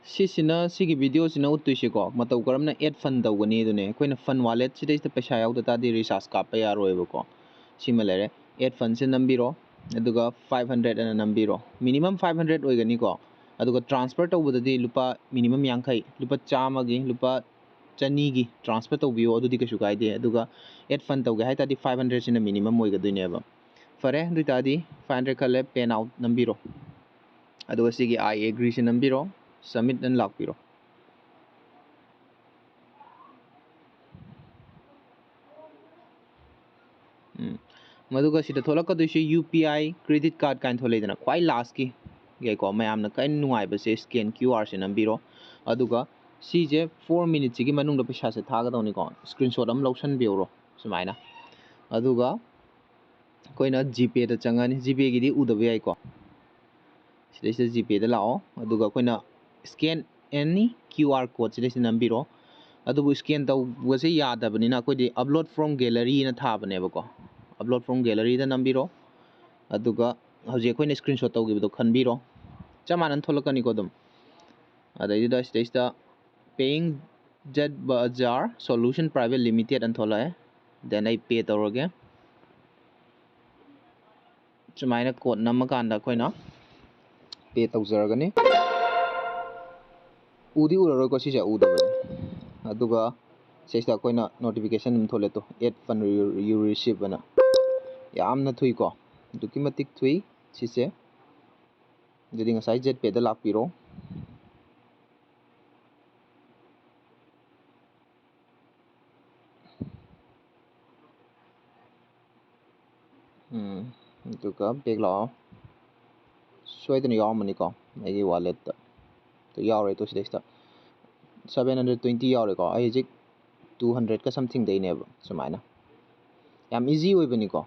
ꯁꯤꯁꯤꯅ ꯁꯤꯒꯤ ꯚꯤꯗꯤꯑꯣꯁꯤꯅ ꯎꯠꯇꯣꯏꯁꯦꯀꯣ ꯃꯇꯧ ꯀꯔꯝꯅ ꯑꯦꯗ ꯐꯟ ꯇꯧꯒꯅꯤ ꯑꯗꯨꯅꯦ ꯑꯩꯈꯣꯏꯅ ꯐꯟ ꯋꯥꯂꯦꯠ ꯁꯤꯗꯩꯁꯤꯗ ꯄꯩꯁꯥ ꯌꯥꯎꯗ ꯇꯥꯔꯗꯤ ꯔꯤꯆꯥꯔꯖ ꯀꯥꯞꯄ ꯌꯥꯔꯣꯏꯕꯀꯣ ꯁꯤꯃ ꯂꯩꯔꯦ ꯑꯦꯗ ꯐꯟꯁꯦ ꯅꯝꯕꯤꯔꯣ ꯑꯗꯨꯒ 500 ꯑꯅ ꯅꯝꯕꯤꯔꯣ ꯃꯤꯅꯤꯃꯝ 500 ꯑꯣꯏꯒꯅꯤꯀꯣ ꯑꯗꯨꯒ ꯇ꯭ꯔꯥꯟꯁꯐꯔ ꯇꯧꯕꯗꯗꯤ ꯂꯨꯄꯥ ꯃꯤꯅꯤꯃꯝ 50 ꯂꯨꯄꯥ 100ꯒꯤ ꯂꯨꯄꯥ 200ꯒꯤ ꯇ꯭ꯔꯥꯟꯁꯐꯔ ꯇꯧꯕꯤꯌꯣ ꯑꯗꯨꯗꯤ ꯀꯩꯁꯨ ꯀꯥꯏꯗꯦ ꯑꯗꯨꯒ ꯑꯦꯗ ꯐꯟ ꯇꯧꯒꯦ ꯍꯥꯏ ꯇꯥꯔꯗꯤ 500 ꯁꯤꯅ ꯃꯤꯅꯤꯃꯝ ꯑꯣꯏꯒꯗꯣꯏꯅꯦꯕ ꯐꯔꯦ ꯑꯗꯨ ꯑꯣꯏꯇꯥꯔꯗꯤ 500 ꯈꯜꯂꯦ ꯄꯦꯟ ꯑꯥꯎꯠ ꯅꯝꯕꯤꯔꯣ ꯑꯗꯨꯒ ꯁꯤꯒꯤ ꯑꯥꯏ ꯑꯦꯒ꯭ꯔꯤꯁꯤ ꯅꯝꯕꯤꯔꯣ ꯁꯕꯃꯤꯠ ꯑꯅ ꯂꯥꯛꯄꯤꯔꯣ मधुगा सिदा थोलकदुइसे UPI क्रेडिट कार्ड काइन थोलेदना क्वाइ लास्ट की गेको मयामना काइन नुआइबसे स्कैन QR से नंबीरो अदुगा सीजे 4 मिनिट सिगी मनुंग पैसा से थागदौनी को स्क्रीनशॉट अम लौसन बियोरो सुमाइना अदुगा कोइना जीपे दा चंगानी जीपे गिदी उदबे याइको सिदैसे जीपे दा लाओ अदुगा कोइना स्कैन एनी QR कोड सिदैसे नंबीरो अदुबु स्कैन तौबसे यादबनिना कोइदी अपलोड फ्रॉम गैलरी ना थाबनेबको अपलोड फ्रॉम गैलरी दा नंबीरो अदुगा हजे अखोइना स्क्रीनशॉट तौगिबदो खनबीरो चमानन थोलकनिको दम अदैदा सिदैसदा पेइंग जेट बाजार सॉल्यूशन प्राइवेट लिमिटेड अन थोलाए देन आई पे तौरगे चुमाइना कोड नमकांदा अखोइना पे तौजरगनी उदी उररोको सिसे उदबने अदुगा सिदैसदा अखोइना नोटिफिकेशन अम थोले तो एड फंड यू रिसीव अना यामना थुई को दुकी मतिक थुई सिसे जदि ngасai जेट पे दा लाकपिरो दुका बेग लाओ सोइदन यावमनी को आइगी वॉलेट ता तो यावरे तो सिदैसदा 720 यावरे को आई जिक 200 का समथिंग दैनेब सुमाइना याम इजी ओइबनी को